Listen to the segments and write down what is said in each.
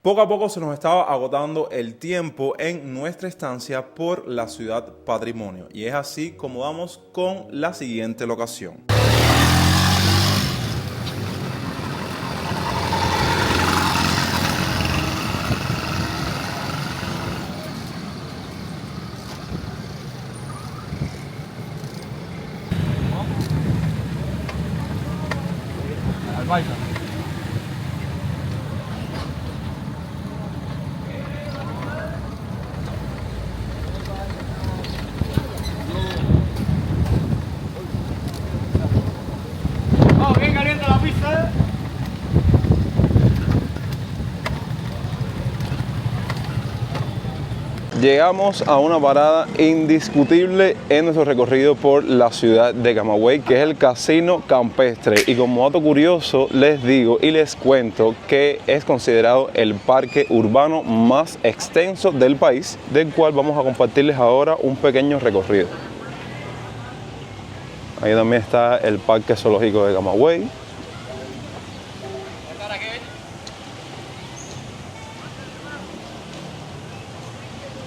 Poco a poco se nos estaba agotando el tiempo en nuestra estancia por la ciudad patrimonio y es así como vamos con la siguiente locación. Bien caliente la pizza. Llegamos a una parada indiscutible en nuestro recorrido por la ciudad de Camagüey, que es el Casino Campestre. Y como dato curioso les digo y les cuento que es considerado el parque urbano más extenso del país, del cual vamos a compartirles ahora un pequeño recorrido. Ahí también está el Parque Zoológico de Camagüey.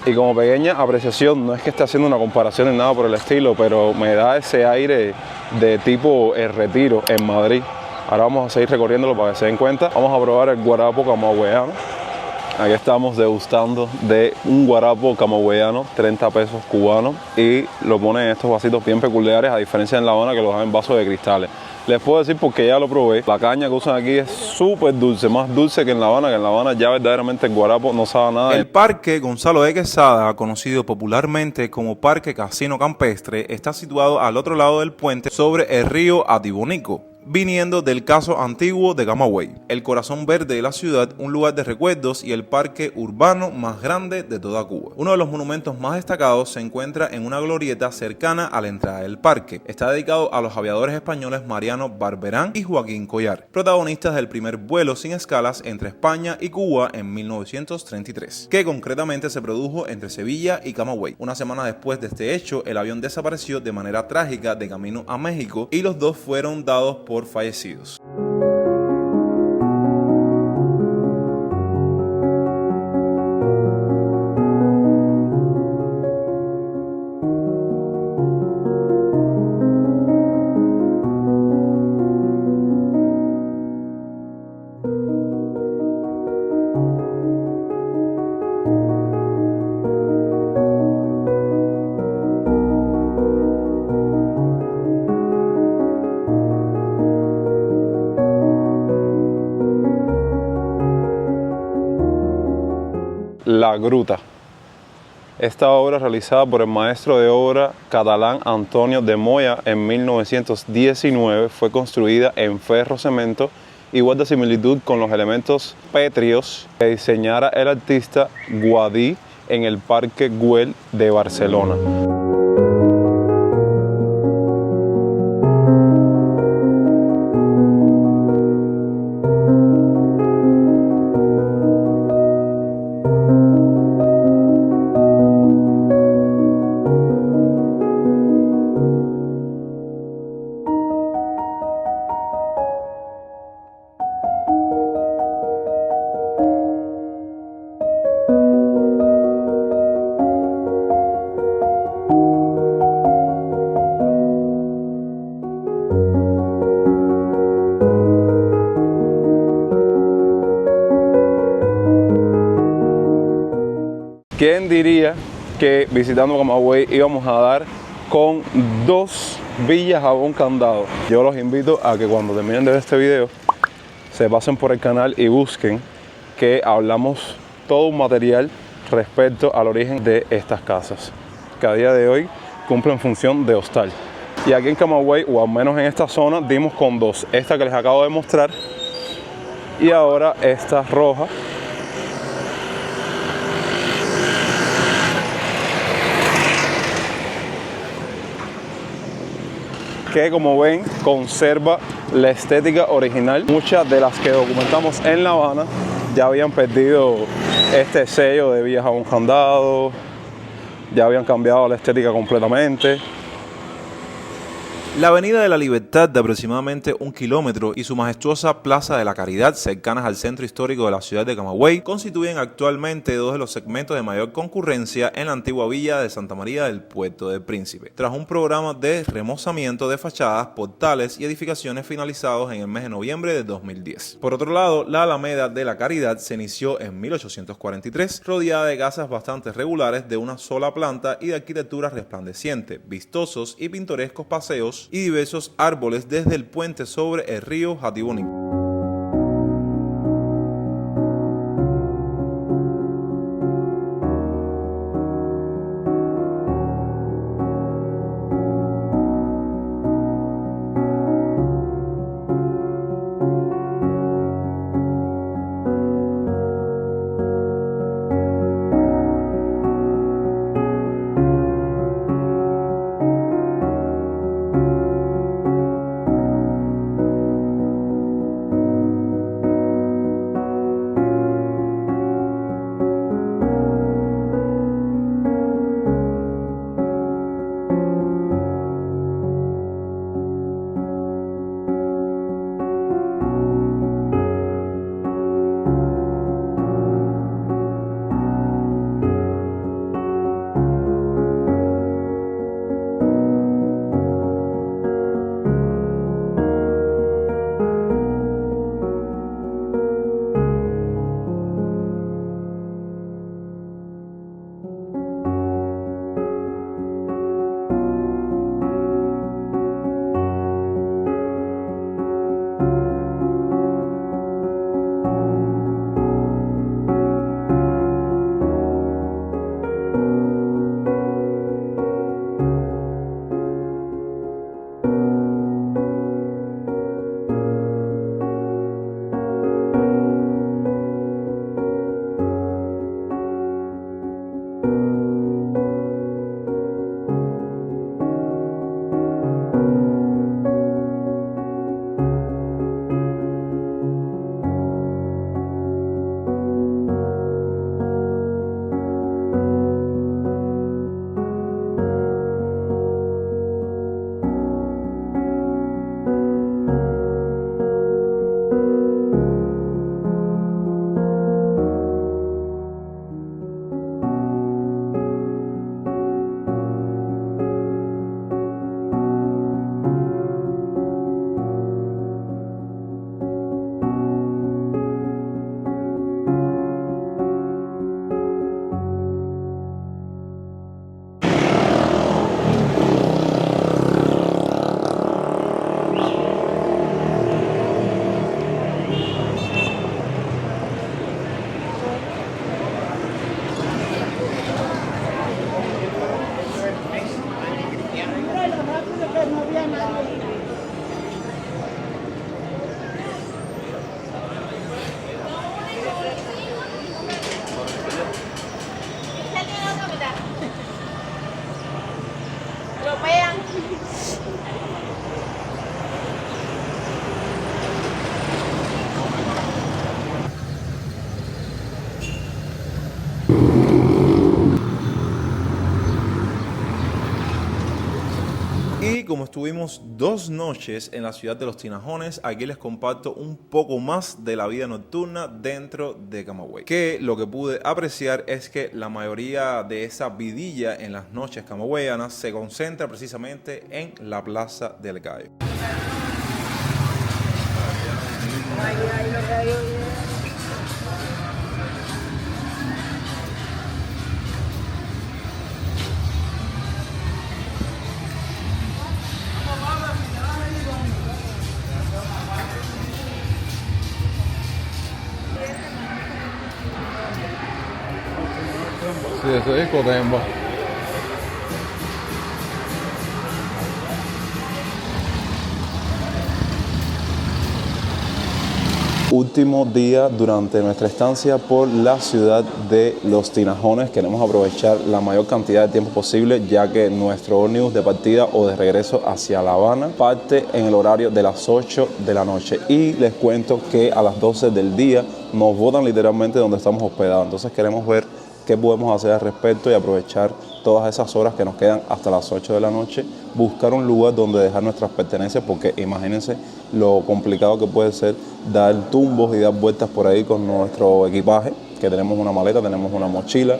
Y como pequeña apreciación, no es que esté haciendo una comparación ni nada por el estilo, pero me da ese aire de tipo El Retiro en Madrid. Ahora vamos a seguir recorriéndolo para que se den cuenta. Vamos a probar el guarapo camagüeyano. Aquí estamos degustando de un guarapo camagüeyano, 30 pesos cubanos, y lo ponen en estos vasitos bien peculiares, a diferencia en La Habana que los dan en vasos de cristales. Les puedo decir porque ya lo probé, la caña que usan aquí es súper dulce, más dulce que en La Habana ya verdaderamente el guarapo no sabe nada. El Parque Gonzalo de Quesada, conocido popularmente como Parque Casino Campestre, está situado al otro lado del puente sobre el río Atibonico, viniendo del caso antiguo de Camagüey, el corazón verde de la ciudad, un lugar de recuerdos y el parque urbano más grande de toda Cuba. Uno de los monumentos más destacados se encuentra en una glorieta cercana a la entrada del parque. Está dedicado a los aviadores españoles Mariano Barberán y Joaquín Collar, protagonistas del primer vuelo sin escalas entre España y Cuba en 1933, que concretamente se produjo entre Sevilla y Camagüey. Una semana después de este hecho, el avión desapareció de manera trágica de camino a México y los dos fueron dados por fallecidos. La Gruta. Esta obra, realizada por el maestro de obra catalán Antonio de Moya en 1919, fue construida en ferro cemento y guarda similitud con los elementos pétreos que diseñara el artista Gaudí en el Parque Güell de Barcelona. ¿Quién diría que visitando Camagüey íbamos a dar con dos villas a un candado? Yo los invito a que cuando terminen de ver este video se pasen por el canal y busquen que hablamos todo un material respecto al origen de estas casas, que a día de hoy cumplen función de hostal. Y aquí en Camagüey, o al menos en esta zona, dimos con dos. Esta que les acabo de mostrar y ahora esta roja, que como ven conserva la estética original. Muchas de las que documentamos en La Habana ya habían perdido este sello de villas a un candado, ya habían cambiado la estética completamente. La Avenida de la Libertad, de aproximadamente 1 kilómetro, y su majestuosa Plaza de la Caridad, cercanas al centro histórico de la ciudad de Camagüey, constituyen actualmente dos de los segmentos de mayor concurrencia en la antigua villa de Santa María del Puerto del Príncipe, tras un programa de remozamiento de fachadas, portales y edificaciones finalizados en el mes de noviembre de 2010. Por otro lado, la Alameda de la Caridad se inició en 1843, rodeada de casas bastante regulares de una sola planta y de arquitectura resplandeciente, vistosos y pintorescos paseos y diversos árboles desde el puente sobre el río Jatibonico. Y como estuvimos 2 noches en la ciudad de Los Tinajones, aquí les comparto un poco más de la vida nocturna dentro de Camagüey. Que lo que pude apreciar es que la mayoría de esa vidilla en las noches camagüeyanas se concentra precisamente en la Plaza del Gallo. Sí, eso es Cotemba. Último día durante nuestra estancia por la ciudad de Los Tinajones. Queremos aprovechar la mayor cantidad de tiempo posible, ya que nuestro ómnibus de partida o de regreso hacia La Habana parte en el horario de las 8 de la noche. Y les cuento que a las 12 del día nos botan literalmente donde estamos hospedados. Entonces queremos ver qué podemos hacer al respecto y aprovechar todas esas horas que nos quedan hasta las 8 de la noche, buscar un lugar donde dejar nuestras pertenencias, porque imagínense lo complicado que puede ser dar tumbos y dar vueltas por ahí con nuestro equipaje, que tenemos una maleta, tenemos una mochila.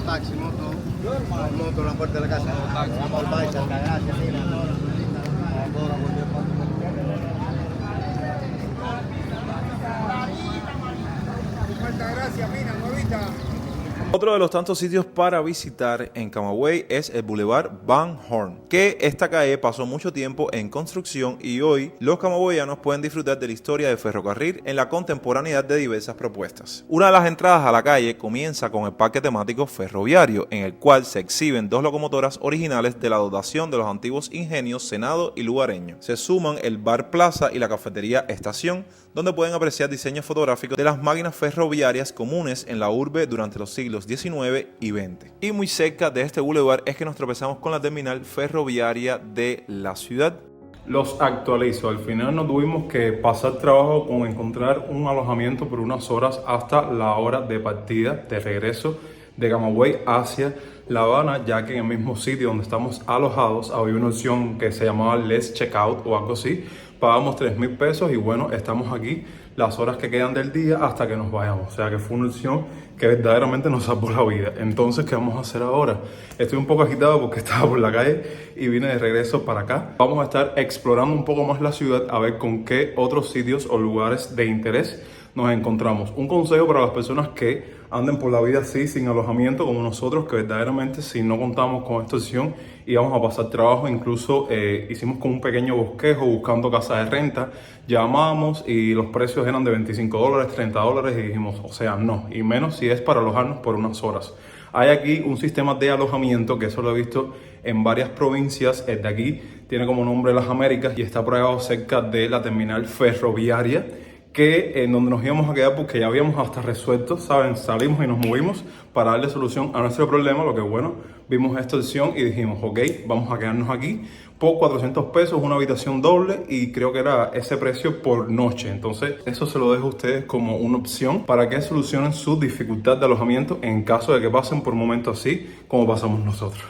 Taxi, moto, la puerta de la casa. Vamos al baile, gracias, mira. Muchas gracias, mira, novita. Otro de los tantos sitios para visitar en Camagüey es el Boulevard Van Horn, que esta calle pasó mucho tiempo en construcción y hoy los camagüeyanos pueden disfrutar de la historia del ferrocarril en la contemporaneidad de diversas propuestas. Una de las entradas a la calle comienza con el parque temático ferroviario, en el cual se exhiben 2 locomotoras originales de la dotación de los antiguos ingenios Senado y Lugareño. Se suman el Bar Plaza y la cafetería Estación, donde pueden apreciar diseños fotográficos de las máquinas ferroviarias comunes en la urbe durante los siglos XIX y XX. Y muy cerca de este boulevard es que nos tropezamos con la terminal ferroviaria de la ciudad. Los actualizo, al final no tuvimos que pasar trabajo con encontrar un alojamiento por unas horas hasta la hora de partida, de regreso de Camagüey hacia La Habana, ya que en el mismo sitio donde estamos alojados había una opción que se llamaba Let's Check Out o algo así. Pagamos 3.000 pesos y bueno, estamos aquí las horas que quedan del día hasta que nos vayamos. O sea que fue una opción que verdaderamente nos salvó la vida. Entonces, ¿qué vamos a hacer ahora? Estoy un poco agitado porque estaba por la calle y vine de regreso para acá. Vamos a estar explorando un poco más la ciudad a ver con qué otros sitios o lugares de interés nos encontramos. Un consejo para las personas que anden por la vida así, sin alojamiento, como nosotros, que verdaderamente si no contamos con esta opción íbamos a pasar trabajo. Incluso hicimos como un pequeño bosquejo buscando casas de renta, llamamos y los precios eran de $25, $30 y dijimos, o sea, no, y menos si es para alojarnos por unas horas. Hay aquí un sistema de alojamiento que eso lo he visto en varias provincias. El de aquí tiene como nombre Las Américas y está proyectado cerca de la terminal ferroviaria, que en donde nos íbamos a quedar porque ya habíamos hasta resuelto, ¿saben? Salimos y nos movimos para darle solución a nuestro problema, lo que bueno, vimos esta opción y dijimos, ok, vamos a quedarnos aquí por 400 pesos, una habitación doble y creo que era ese precio por noche. Entonces, eso se lo dejo a ustedes como una opción para que solucionen su dificultad de alojamiento en caso de que pasen por momentos así como pasamos nosotros.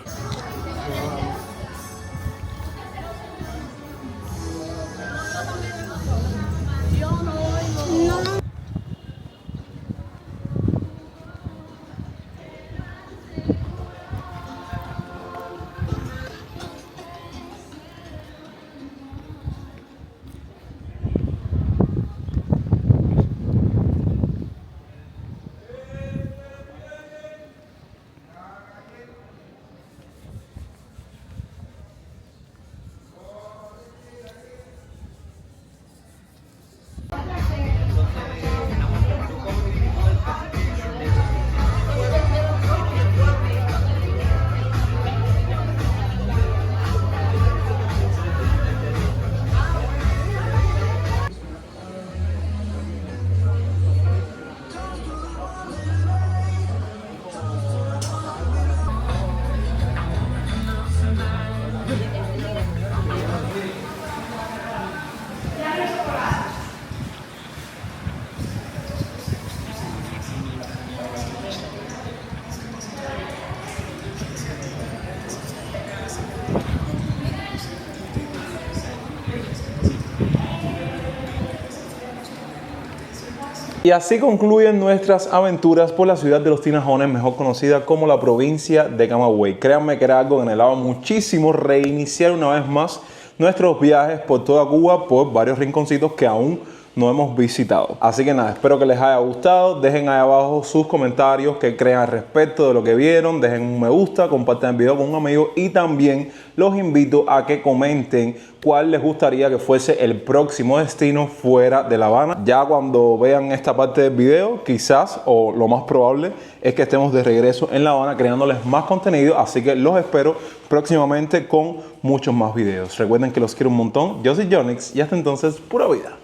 Y así concluyen nuestras aventuras por la ciudad de Los Tinajones, mejor conocida como la provincia de Camagüey. Créanme que era algo que anhelaba muchísimo, reiniciar una vez más nuestros viajes por toda Cuba, por varios rinconcitos que aún no hemos visitado. Así que nada, espero que les haya gustado. Dejen ahí abajo sus comentarios que crean al respecto de lo que vieron. Dejen un me gusta, compartan el video con un amigo y también los invito a que comenten cuál les gustaría que fuese el próximo destino fuera de La Habana. Ya cuando vean esta parte del video, quizás o lo más probable es que estemos de regreso en La Habana creándoles más contenido. Así que los espero próximamente con muchos más videos. Recuerden que los quiero un montón. Yo soy Jonix y hasta entonces, pura vida.